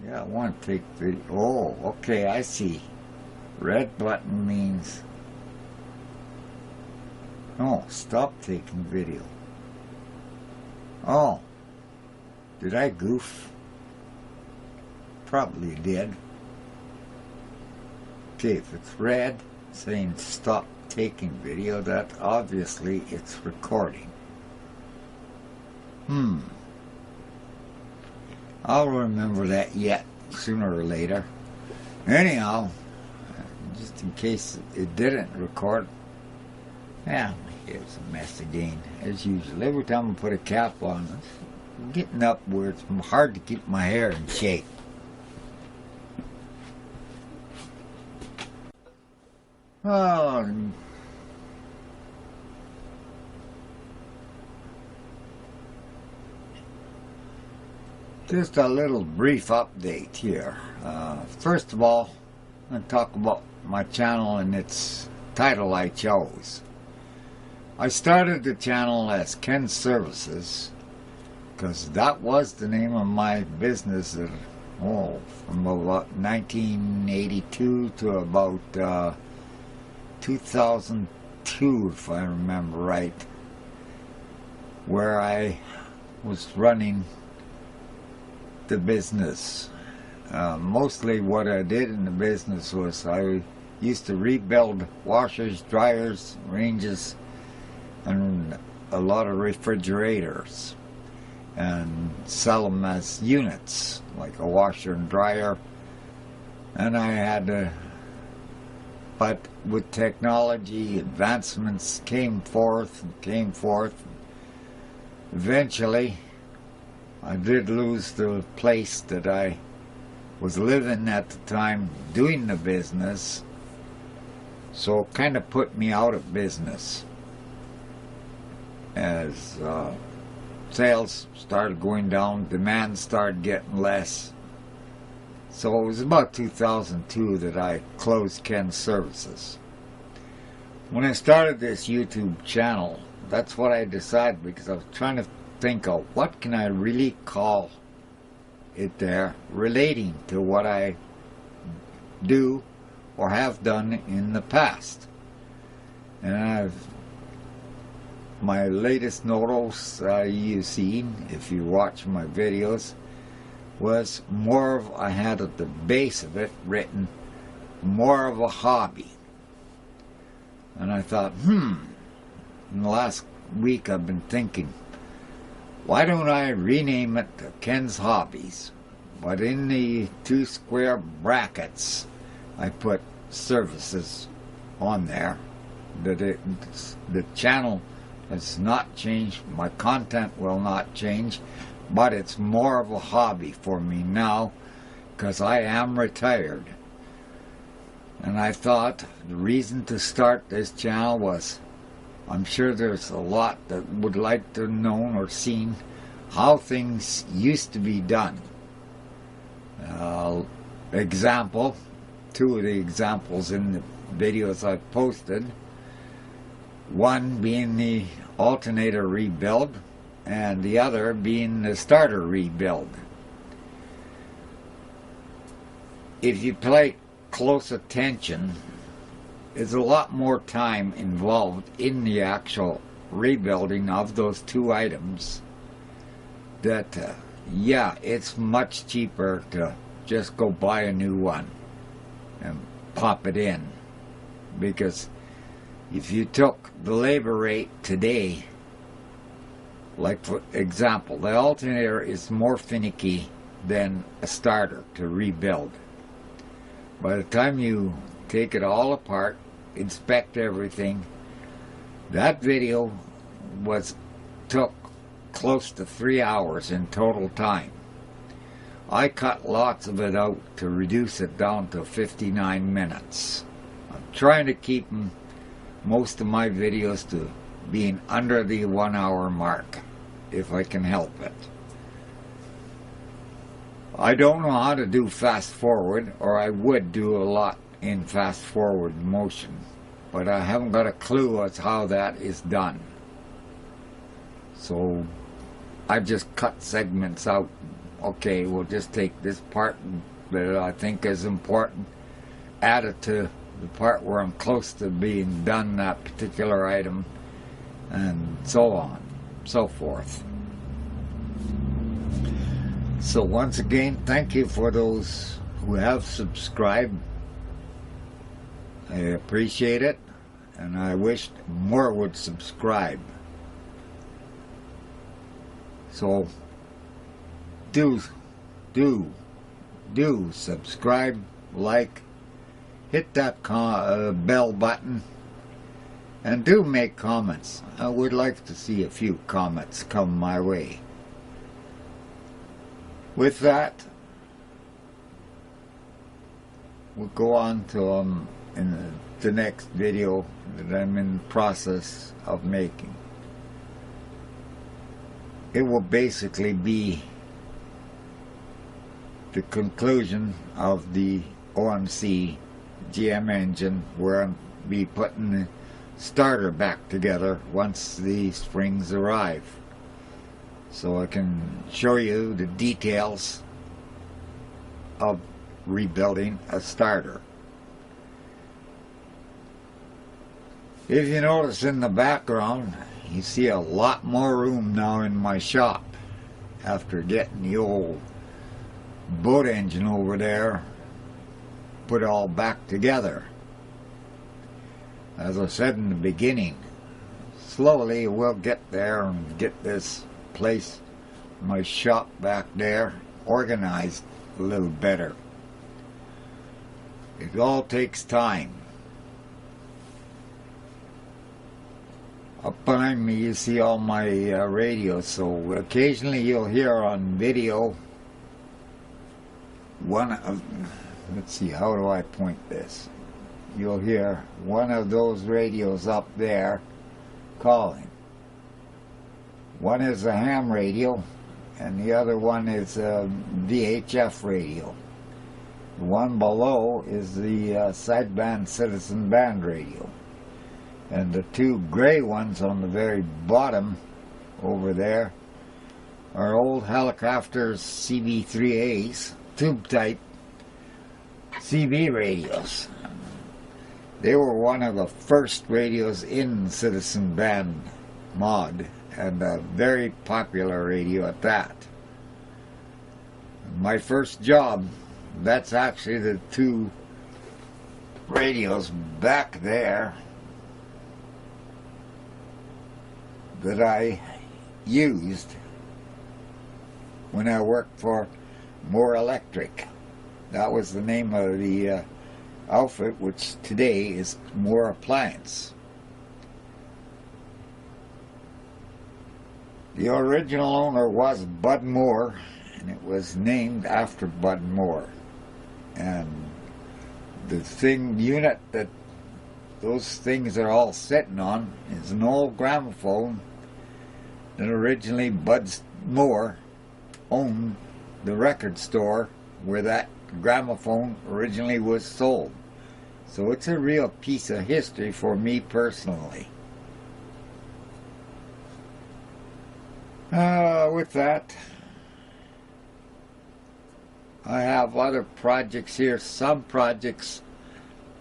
Yeah, I want to take video. Oh, okay, I see. Red button means... Oh, stop taking video. Oh, did I goof? Probably did. Okay, if it's red saying stop taking video, that obviously it's recording. I'll remember that yet, sooner or later. Anyhow, just in case it didn't record, yeah, it's a mess again, as usual. Every time I put a cap on, it's getting up where it's hard to keep my hair in shape. Oh, just a little brief update here. First of all, I'm going to talk about my channel and its title I chose. I started the channel as Ken's Services because that was the name of my business from about 1982 to about 2002, if I remember right, where I was running the business. Mostly what I did in the business was I used to rebuild washers, dryers, ranges, and a lot of refrigerators and sell them as units, like a washer and dryer. And I had to, but with technology, advancements came forth. Eventually, I did lose the place that I was living at the time doing the business, so it kind of put me out of business as sales started going down, demand started getting less. So it was about 2002 that I closed Ken's Services. When I started this YouTube channel, that's what I decided, because I was trying to think of what can I really call it there relating to what I do or have done in the past. And my latest notice you've seen, if you watch my videos, was more of, I had at the base of it written, more of a hobby. And I thought, in the last week I've been thinking, why don't I rename it Ken's Hobbies? But in the 2 square brackets, I put services on there. The channel has not changed, my content will not change, but it's more of a hobby for me now because I am retired. And I thought the reason to start this channel was, I'm sure there's a lot that would like to know or seen how things used to be done. Example, 2 of the examples in the videos I've posted, one being the alternator rebuild and the other being the starter rebuild. If you pay close attention, there's a lot more time involved in the actual rebuilding of those 2 items that, yeah, it's much cheaper to just go buy a new one and pop it in. Because if you took the labor rate today, like for example, the alternator is more finicky than a starter to rebuild. By the time you take it all apart, inspect everything, that video took close to 3 hours in total time. I cut lots of it out to reduce it down to 59 minutes. I'm trying to keep most of my videos to being under the 1 hour mark, if I can help it. I don't know how to do fast forward, or I would do a lot in fast forward motion, but I haven't got a clue as how that is done. So I just cut segments out okay, we'll just take this part that I think is important, add it to the part where I'm close to being done that particular item, and so on, so forth. So once again, thank you for those who have subscribed. I appreciate it, and I wish more would subscribe. So do subscribe, like, hit that bell button, and do make comments. I would like to see a few comments come my way. With that, we'll go on to in the next video that I'm in the process of making. It will basically be the conclusion of the OMC GM engine, where I'll be putting the starter back together once the springs arrive, so I can show you the details of rebuilding a starter. If you notice in the background, you see a lot more room now in my shop after getting the old boat engine over there put all back together. As I said in the beginning, slowly we'll get there and get this place, my shop back there, organized a little better. It all takes time. Up behind me you see all my radios, so occasionally you'll hear on video one of, let's see, how do I point this? You'll hear one of those radios up there calling. One is a ham radio, and the other one is a VHF radio. The one below is the sideband citizen band radio. And the two gray ones on the very bottom over there are old Helicopters CB3As, tube type CB radios. They were one of the first radios in Citizen Band mod, and a very popular radio at that. My first job, that's actually the two radios back there that I used when I worked for More Electric. That was the name of the outfit, which today is More Appliance. The original owner was Bud Moore, and it was named after Bud Moore. And the unit that those things are all sitting on is an old gramophone that originally Bud Moore owned the record store where that gramophone originally was sold. So it's a real piece of history for me personally. With that, I have other projects here. Some projects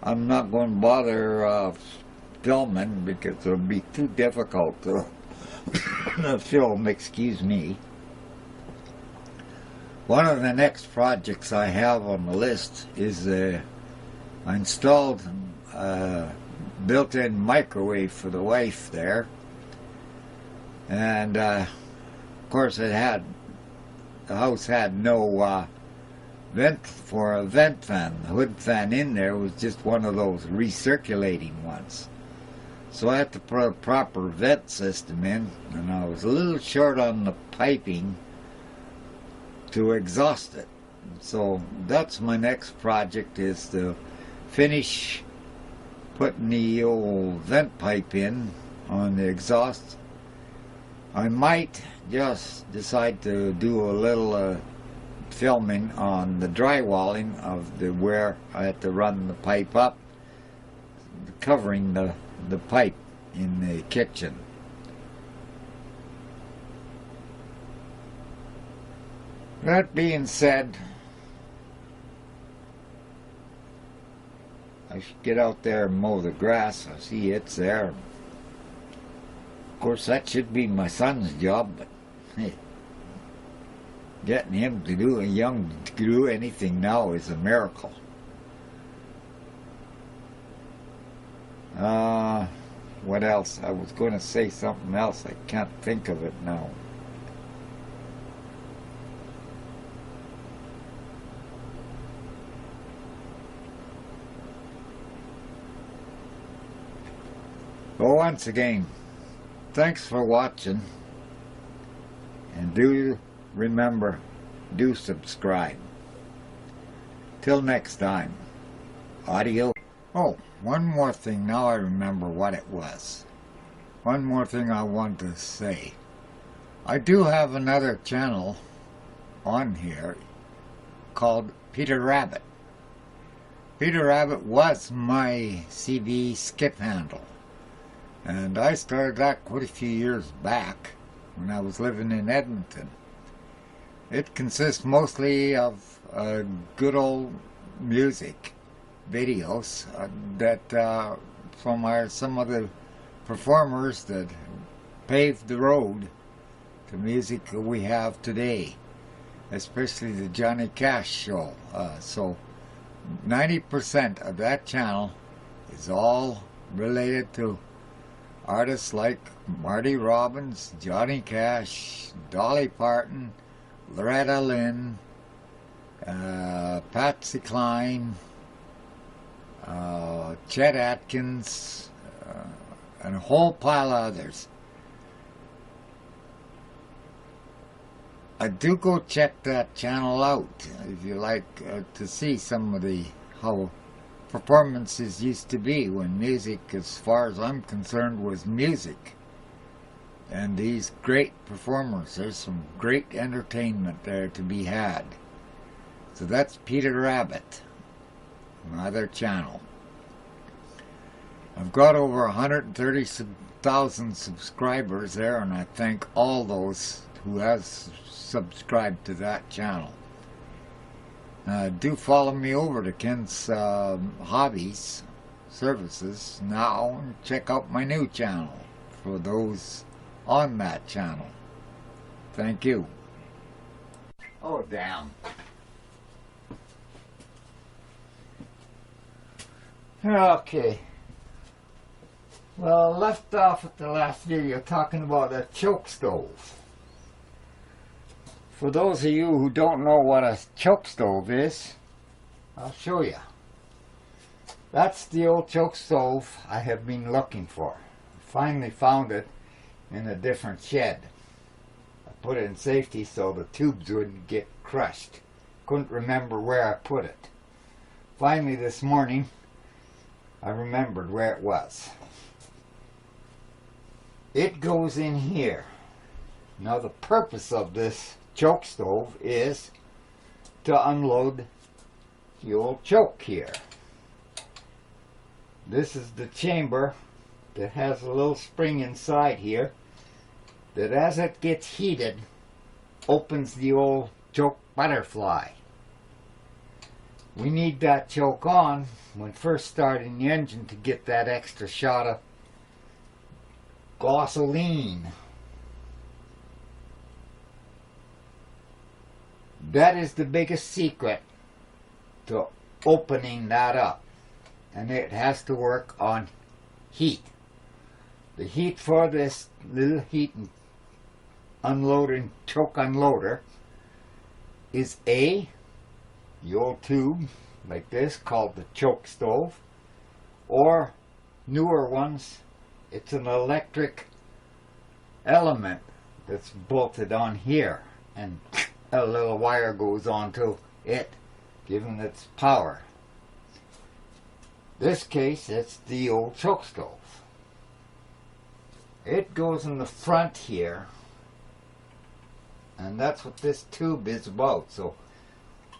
I'm not going to bother filming because it'll be too difficult to film, excuse me. One of the next projects I have on the list is I installed a built-in microwave for the wife there, and of course the house had no vent for a vent fan. The hood fan in there was just one of those recirculating ones. So I had to put a proper vent system in, and I was a little short on the piping to exhaust it. So that's my next project, is to finish putting the old vent pipe in on the exhaust. I might just decide to do a little filming on the drywalling of the where I had to run the pipe up, covering the pipe in the kitchen. That being said, I should get out there and mow the grass. I see it's there. Of course, that should be my son's job, but hey, getting him to do anything now is a miracle. What else? I was going to say something else. I can't think of it now. Well, once again, thanks for watching, and do remember, do subscribe. Till next time, adios. Oh, one more thing, now I remember what it was. One more thing I want to say. I do have another channel on here called Peter Rabbit. Peter Rabbit was my CD skip handle. And I started that quite a few years back when I was living in Edmonton. It consists mostly of good old music videos that from some of the performers that paved the road to music we have today, especially the Johnny Cash show. So 90% of that channel is all related to artists like Marty Robbins, Johnny Cash, Dolly Parton, Loretta Lynn, Patsy Cline, Chet Atkins, and a whole pile of others. I do go check that channel out if you like to see some of how performances used to be when music, as far as I'm concerned, was music. And these great performers, there's some great entertainment there to be had. So that's Peter Rabbit, my other channel. I've got over 130,000 subscribers there, and I thank all those who have subscribed to that channel. Do follow me over to Ken's Hobbies Services now and check out my new channel for those on that channel. Thank you. Oh, damn. Okay. Well, I left off at the last video talking about a choke stove. For those of you who don't know what a choke stove is, I'll show you. That's the old choke stove I have been looking for. I finally found it in a different shed. I put it in safety so the tubes wouldn't get crushed. Couldn't remember where I put it. Finally this morning, I remembered where it was. It goes in here. Now the purpose of this choke stove is to unload the old choke here. This is the chamber that has a little spring inside here that, as it gets heated, opens the old choke butterfly. We need that choke on when first starting the engine to get that extra shot of gasoline. That is the biggest secret to opening that up, and it has to work on heat. The heat for this little heat and unloading choke unloader is the old tube like this called the choke stove, or newer ones, it's an electric element that's bolted on here, and a little wire goes onto it, giving its power. This case, it's the old choke stove. It goes in the front here, and that's what this tube is about. So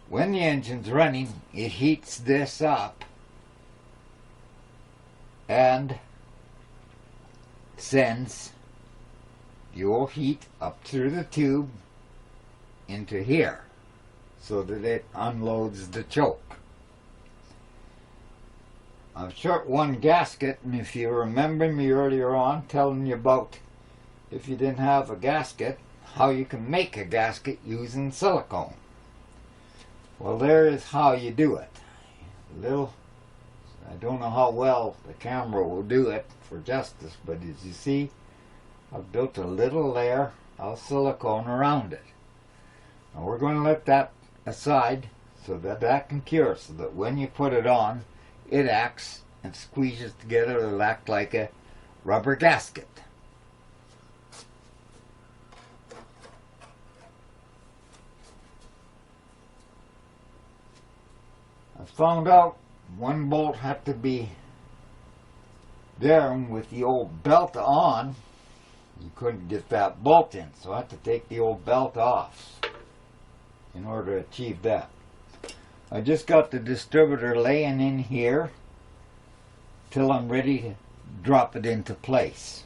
when the engine's running, it heats this up and sends the old heat up through the tube into here. so that it unloads the choke. I've short one gasket, and if you remember me earlier on telling you about, if you didn't have a gasket, how you can make a gasket using silicone. Well, there is how you do it. I don't know how well the camera will do it for justice, but as you see, I've built a little layer of silicone around it. Now we're going to let that aside so that that can cure, so that when you put it on, it acts and squeezes together. It'll act like a rubber gasket. I found out one bolt had to be there, and with the old belt on, you couldn't get that bolt in, so I had to take the old belt off in order to achieve that. I just got the distributor laying in here till I'm ready to drop it into place.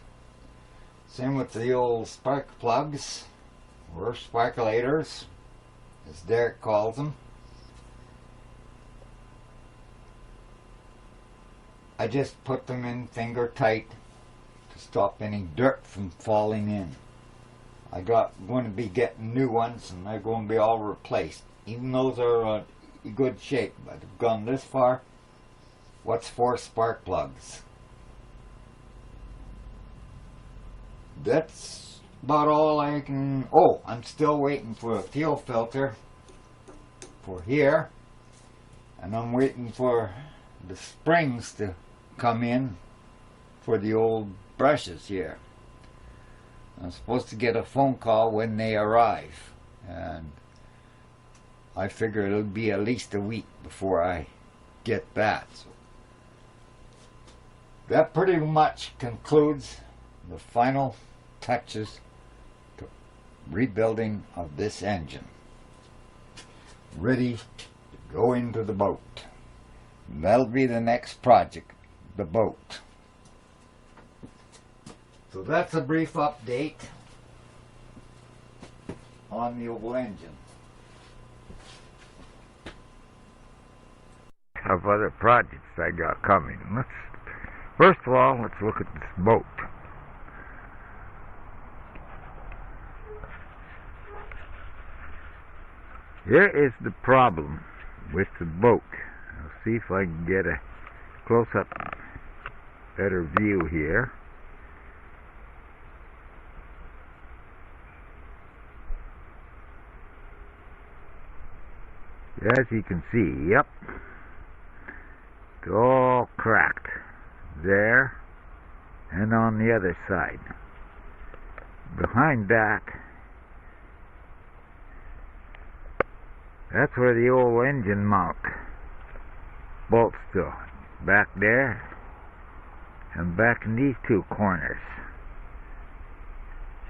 Same with the old spark plugs, or sparkulators, as Derek calls them. I just put them in finger tight to stop any dirt from falling in. Going to be getting new ones, and they're going to be all replaced. Even those are in good shape, but I've gone this far. What's 4 spark plugs? That's about all I can. Oh, I'm still waiting for a fuel filter for here, and I'm waiting for the springs to come in for the old brushes here. I'm supposed to get a phone call when they arrive, and I figure it'll be at least a week before I get that. So that pretty much concludes the final touches to rebuilding of this engine. Ready to go into the boat. And that'll be the next project, the boat. So that's a brief update on the old engine. Of other projects I got coming. First of all, let's look at this boat. Here is the problem with the boat. I'll see if I can get a close-up, better view here. As you can see, yep, it's all cracked there and on the other side. Behind that, that's where the old engine mount bolts to. Back there and back in these 2 corners.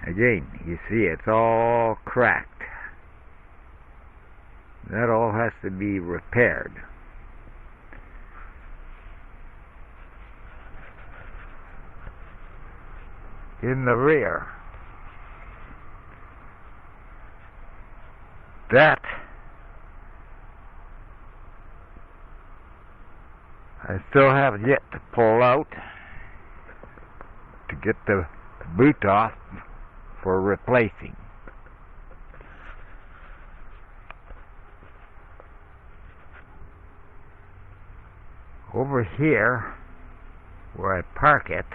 Again, you see it's all cracked. That all has to be repaired. In the rear, that I still have yet to pull out to get the boot off for replacing. Over here, where I park it,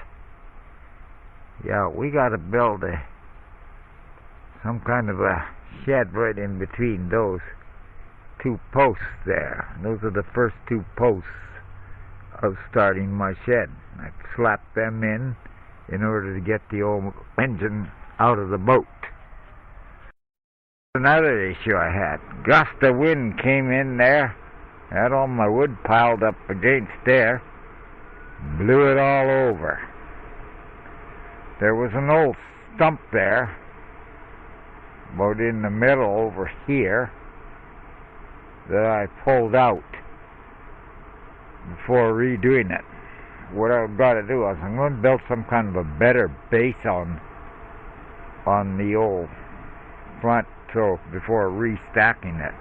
yeah, we got to build some kind of a shed right in between those 2 posts there. Those are the first 2 posts of starting my shed. I slapped them in order to get the old engine out of the boat. Another issue I had. Gust of wind came in there, had all my wood piled up against there, blew it all over. There was an old stump there, about in the middle over here, that I pulled out before redoing it. What I've got to do is I'm going to build some kind of a better base on the old front, so before restacking it.